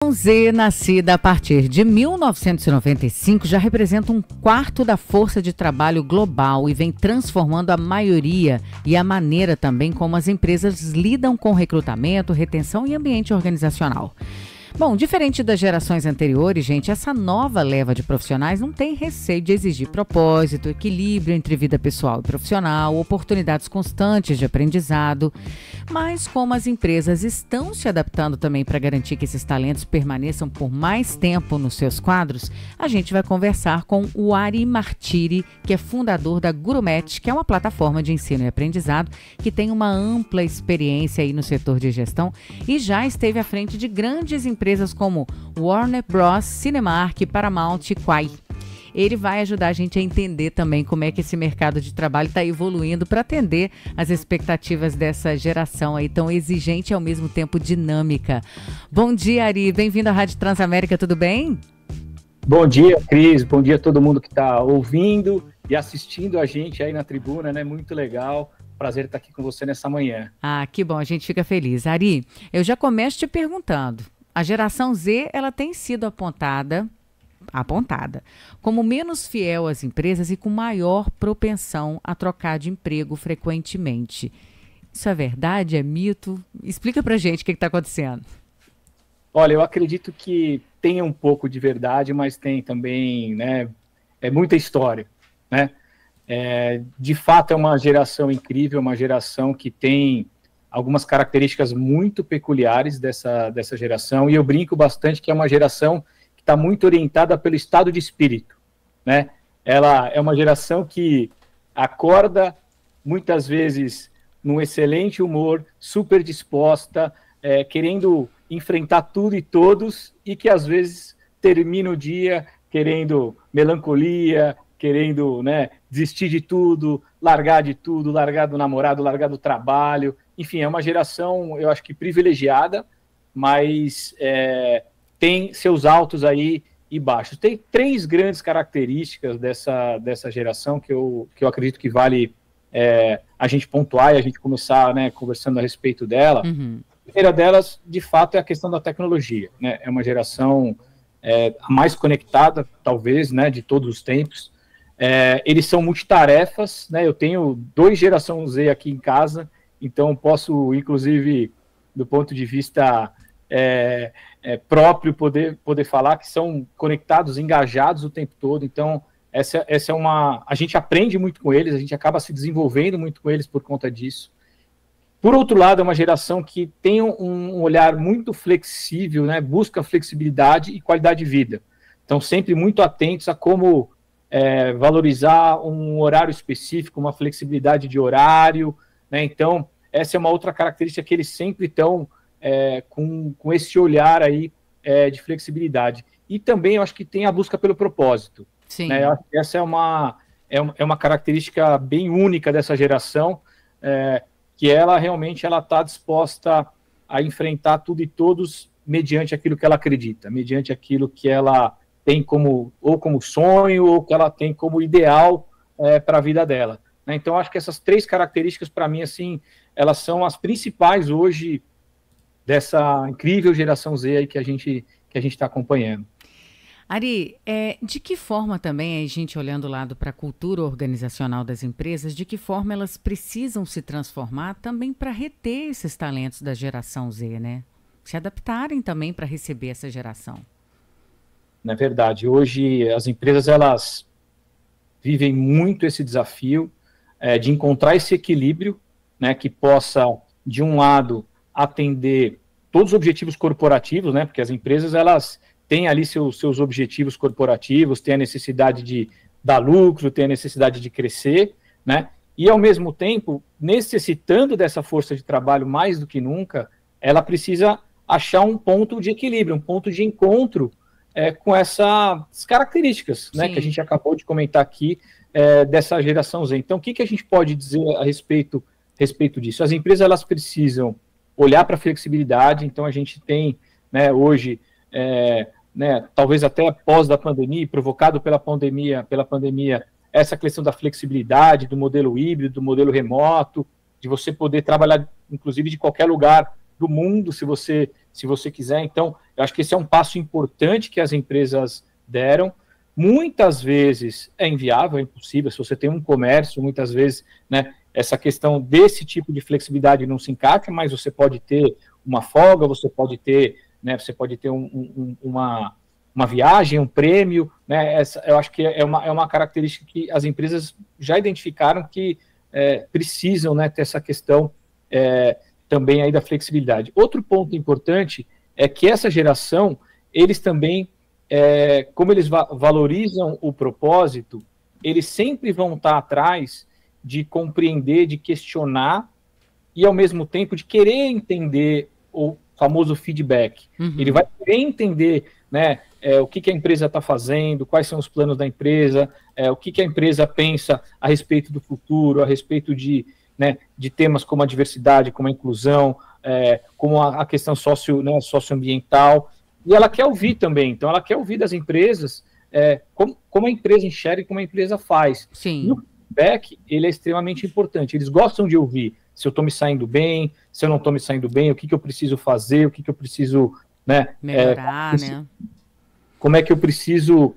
geração Z, nascida a partir de 1995, já representa um quarto da força de trabalho global e vem transformando a maioria e a maneira também como as empresas lidam com recrutamento, retenção e ambiente organizacional. Bom, diferente das gerações anteriores, gente, essa nova leva de profissionais não tem receio de exigir propósito, equilíbrio entre vida pessoal e profissional, oportunidades constantes de aprendizado. Mas como as empresas estão se adaptando também para garantir que esses talentos permaneçam por mais tempo nos seus quadros, a gente vai conversar com o Ari Martiri, que é fundador da Gurumatch, que é uma plataforma de ensino e aprendizado que tem uma ampla experiência aí no setor de gestão e já esteve à frente de grandes empresas como Warner Bros, Cinemark, Paramount e Quai. Ele vai ajudar a gente a entender também como é que esse mercado de trabalho está evoluindo para atender as expectativas dessa geração aí tão exigente e ao mesmo tempo dinâmica. Bom dia, Ari. Bem-vindo à Rádio Transamérica, tudo bem? Bom dia, Cris. Bom dia a todo mundo que está ouvindo e assistindo a gente aí na tribuna, né? Muito legal. Prazer estar aqui com você nessa manhã. Ah, que bom. A gente fica feliz. Ari, eu já começo te perguntando. A geração Z, ela tem sido apontada como menos fiel às empresas e com maior propensão a trocar de emprego frequentemente. Isso é verdade? É mito? Explica pra gente o que está acontecendo. Olha, eu acredito que tem um pouco de verdade, mas tem também, né, muita história, né? De fato, é uma geração incrível, uma geração que tem algumas características muito peculiares dessa geração, e eu brinco bastante que é uma geração que está muito orientada pelo estado de espírito, né? Ela é uma geração que acorda, muitas vezes, num excelente humor, super disposta, querendo enfrentar tudo e todos, e que, às vezes, termina o dia querendo melancolia, querendo, né, desistir de tudo, largar do namorado, largar do trabalho. Enfim, é uma geração, eu acho que privilegiada, mas tem seus altos aí e baixos. Tem três grandes características dessa geração que eu acredito que vale a gente pontuar e a gente começar, né, conversando a respeito dela. Uhum. A primeira delas, de fato, é a questão da tecnologia, né? É uma geração a mais conectada, talvez, né, de todos os tempos. Eles são multitarefas, né? Eu tenho 2 geração Z aqui em casa, então posso, inclusive, do ponto de vista próprio, poder falar que são conectados, engajados o tempo todo. Então, essa é uma... A gente aprende muito com eles, a gente acaba se desenvolvendo muito com eles por conta disso. Por outro lado, é uma geração que tem um olhar muito flexível, né? Busca flexibilidade e qualidade de vida. Então, sempre muito atentos a como valorizar um horário específico, uma flexibilidade de horário, né? Então, essa é uma outra característica que eles sempre estão com esse olhar aí de flexibilidade. E também eu acho que tem a busca pelo propósito. Sim. Né? Essa é uma característica bem única dessa geração, que ela realmente está disposta a enfrentar tudo e todos mediante aquilo que ela acredita, mediante aquilo que ela tem como sonho ou que ela tem como ideal para a vida dela. Né? Então, acho que essas 3 características, para mim, assim, elas são as principais hoje dessa incrível geração Z aí que a gente está acompanhando. Ari, de que forma também, a gente olhando o lado para a cultura organizacional das empresas, de que forma elas precisam se transformar também para reter esses talentos da geração Z, né? Se adaptarem também para receber essa geração. Na verdade, hoje as empresas elas vivem muito esse desafio de encontrar esse equilíbrio, né, que possa, de um lado, atender todos os objetivos corporativos, né, porque as empresas elas têm ali seus objetivos corporativos, têm a necessidade de dar lucro, têm a necessidade de crescer, né, e ao mesmo tempo, necessitando dessa força de trabalho mais do que nunca, ela precisa achar um ponto de equilíbrio, um ponto de encontro com essas características, né, que a gente acabou de comentar aqui, dessa geração Z. Então, o que a gente pode dizer a respeito disso? As empresas elas precisam olhar para a flexibilidade, então a gente tem, né, hoje, né, talvez até após da pandemia, provocado pela pandemia, essa questão da flexibilidade, do modelo híbrido, do modelo remoto, de você poder trabalhar, inclusive, de qualquer lugar do mundo, se você se você quiser. Então, eu acho que esse é um passo importante que as empresas deram. Muitas vezes é inviável, é impossível. Se você tem um comércio, muitas vezes, né, essa questão desse tipo de flexibilidade não se encaixa, mas você pode ter uma folga, você pode ter, né, uma viagem, um prêmio, né? Eu acho que é uma característica que as empresas já identificaram que precisam, né, ter essa questão também aí da flexibilidade. Outro ponto importante é que essa geração, eles também, como eles valorizam o propósito, eles sempre vão estar atrás de compreender, de questionar e, ao mesmo tempo, de querer entender o famoso feedback. Uhum. Ele vai querer entender, né, o que a empresa está fazendo, quais são os planos da empresa, o que a empresa pensa a respeito do futuro, a respeito de temas como a diversidade, como a inclusão, como a questão socioambiental, e ela quer ouvir também. Então, ela quer ouvir das empresas como a empresa enxerga e como a empresa faz. Sim. E o feedback, ele é extremamente importante. Eles gostam de ouvir se eu estou me saindo bem, se eu não estou me saindo bem, o que eu preciso fazer, o que eu preciso, né, melhorar, né? Como é que eu preciso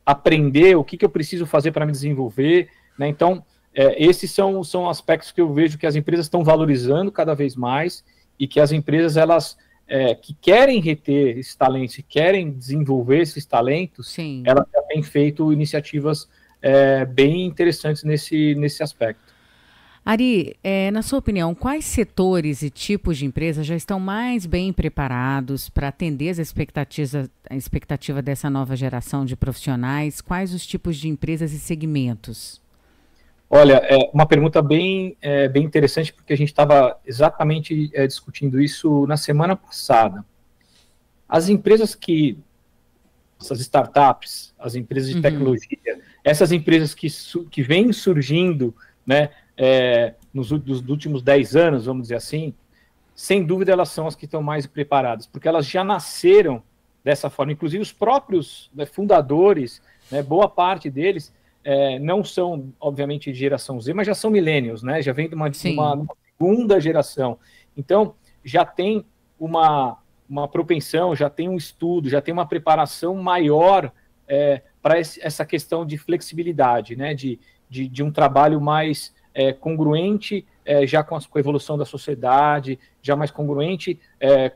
aprender, o que eu preciso fazer para me desenvolver, né? Então, esses são aspectos que eu vejo que as empresas estão valorizando cada vez mais e que as empresas, elas que querem reter esses talentos e querem desenvolver esses talentos, sim, elas já têm feito iniciativas bem interessantes nesse aspecto. Ari, na sua opinião, quais setores e tipos de empresas já estão mais bem preparados para atender a expectativa dessa nova geração de profissionais? Quais os tipos de empresas e segmentos? Olha, uma pergunta bem interessante, porque a gente estava exatamente discutindo isso na semana passada. As empresas essas startups, as empresas de tecnologia, essas empresas que vêm surgindo, né, nos últimos 10 anos, vamos dizer assim, sem dúvida elas são as que estão mais preparadas, porque elas já nasceram dessa forma. Inclusive os próprios fundadores, né, boa parte deles não são, obviamente, de geração Z, mas já são millennials, né, já vem de uma segunda geração. Então, já tem uma propensão, já tem um estudo, já tem uma preparação maior para essa questão de flexibilidade, né, de um trabalho mais congruente já com a evolução da sociedade, já mais congruente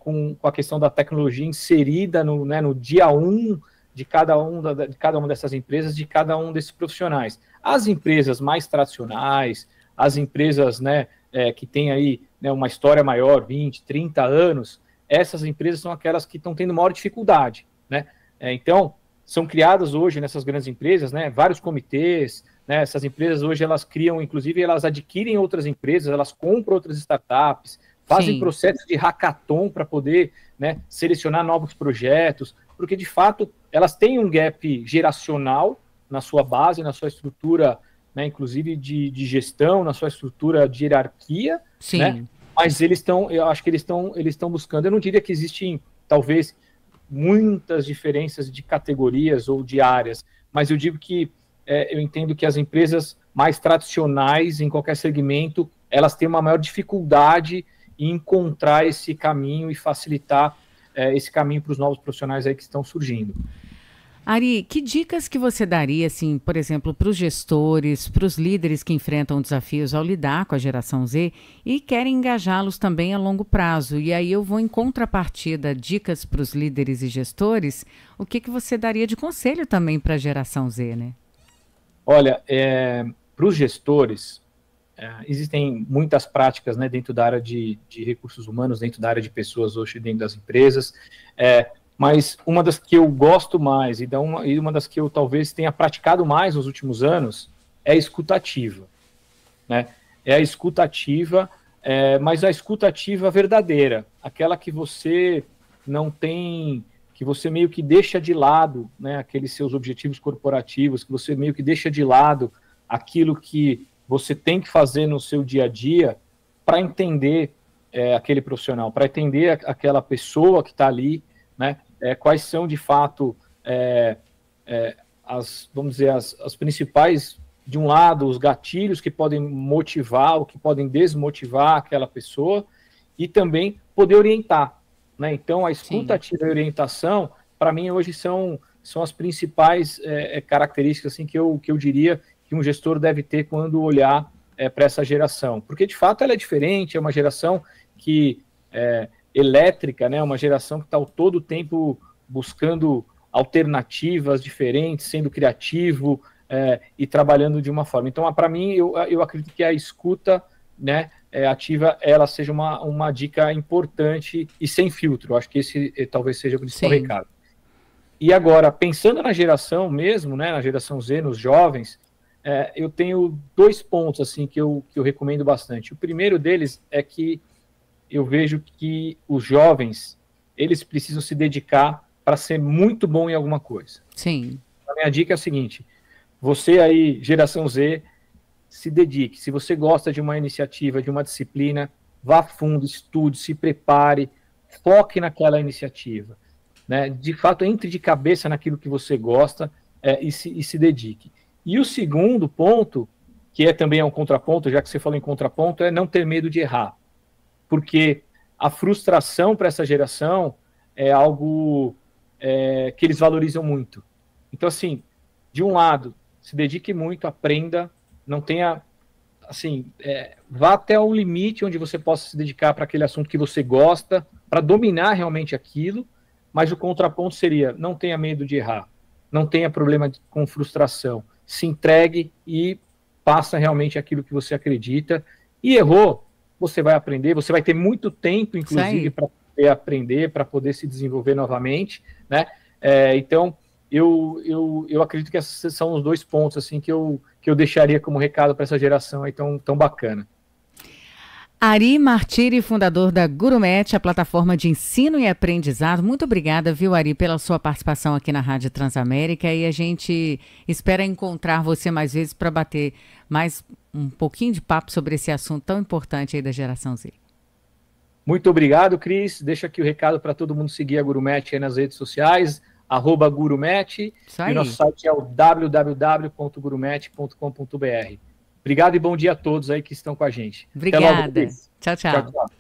com a questão da tecnologia inserida no dia 1 de cada uma dessas empresas, de cada um desses profissionais. As empresas mais tradicionais, as empresas, né, que têm aí, né, uma história maior, 20, 30 anos, essas empresas são aquelas que estão tendo maior dificuldade, né? Então, são criadas hoje nessas grandes empresas, né, vários comitês, né, essas empresas hoje elas criam, inclusive elas adquirem outras empresas, elas compram outras startups, fazem processos de hackathon para poder, né, selecionar novos projetos, porque de fato elas têm um gap geracional na sua base, na sua estrutura, né, inclusive de gestão, na sua estrutura de hierarquia, sim, né, mas eu acho que eles estão buscando, eu não diria que existem talvez muitas diferenças de categorias ou de áreas, mas eu digo que eu entendo que as empresas mais tradicionais em qualquer segmento, elas têm uma maior dificuldade em encontrar esse caminho e facilitar esse caminho para os novos profissionais aí que estão surgindo. Ari, que dicas que você daria, assim, por exemplo, para os gestores, para os líderes que enfrentam desafios ao lidar com a geração Z e querem engajá-los também a longo prazo? E aí eu vou em contrapartida, dicas para os líderes e gestores, o que você daria de conselho também para a geração Z, né? Olha, para os gestores, existem muitas práticas, né, dentro da área de recursos humanos, dentro da área de pessoas hoje, dentro das empresas, mas uma das que eu gosto mais e uma das que eu talvez tenha praticado mais nos últimos anos é a escutativa, né? É a escutativa, mas a escutativa verdadeira, aquela que você não tem... que você meio que deixa de lado, né, aqueles seus objetivos corporativos, que você meio que deixa de lado aquilo que você tem que fazer no seu dia a dia para entender aquele profissional, para entender aquela pessoa que está ali, né, quais são, de fato, vamos dizer, as principais, de um lado, os gatilhos que podem motivar ou que podem desmotivar aquela pessoa, e também poder orientar, né? Então, a escuta Sim. ativa e orientação, para mim, hoje são as principais características assim, que eu diria que um gestor deve ter quando olhar para essa geração. Porque, de fato, ela é diferente, é uma geração que elétrica, né? Uma geração que está todo o tempo buscando alternativas diferentes, sendo criativo e trabalhando de uma forma. Então, para mim, eu acredito que a escuta, né, ativa, ela seja uma dica importante e sem filtro. Eu acho que esse talvez seja o principal recado. E agora, pensando na geração mesmo, né, na geração Z, nos jovens, eu tenho 2 pontos assim que eu recomendo bastante. O primeiro deles é que eu vejo que os jovens, eles precisam se dedicar para ser muito bom em alguma coisa. Sim. A minha dica é a seguinte: você aí, geração Z, se dedique. Se você gosta de uma iniciativa, de uma disciplina, vá a fundo, estude, se prepare, foque naquela iniciativa. Né? De fato, entre de cabeça naquilo que você gosta e se dedique. E o segundo ponto, que também é um contraponto, já que você falou em contraponto, é não ter medo de errar. Porque a frustração para essa geração é algo que eles valorizam muito. Então, assim, de um lado, se dedique muito, aprenda, não tenha, assim, vá até o limite onde você possa se dedicar para aquele assunto que você gosta, para dominar realmente aquilo, mas o contraponto seria, não tenha medo de errar, não tenha problema com frustração, se entregue e faça realmente aquilo que você acredita, e errou, você vai aprender, você vai ter muito tempo, inclusive, para poder aprender, para poder se desenvolver novamente, né? Então, eu acredito que esses são os 2 pontos assim, que eu deixaria como recado para essa geração aí tão bacana. Ari Martiri, fundador da Gurumet, a plataforma de ensino e aprendizado. Muito obrigada, viu, Ari, pela sua participação aqui na Rádio Transamérica, e a gente espera encontrar você mais vezes para bater mais um pouquinho de papo sobre esse assunto tão importante aí da geração Z. Muito obrigado, Cris. Deixa aqui o recado para todo mundo seguir a Gurumet aí nas redes sociais, @Gurumet, e o nosso site é o www.gurumet.com.br. Obrigado e bom dia a todos aí que estão com a gente. Obrigada. Até logo, Cris. Tchau, tchau. Tchau, tchau.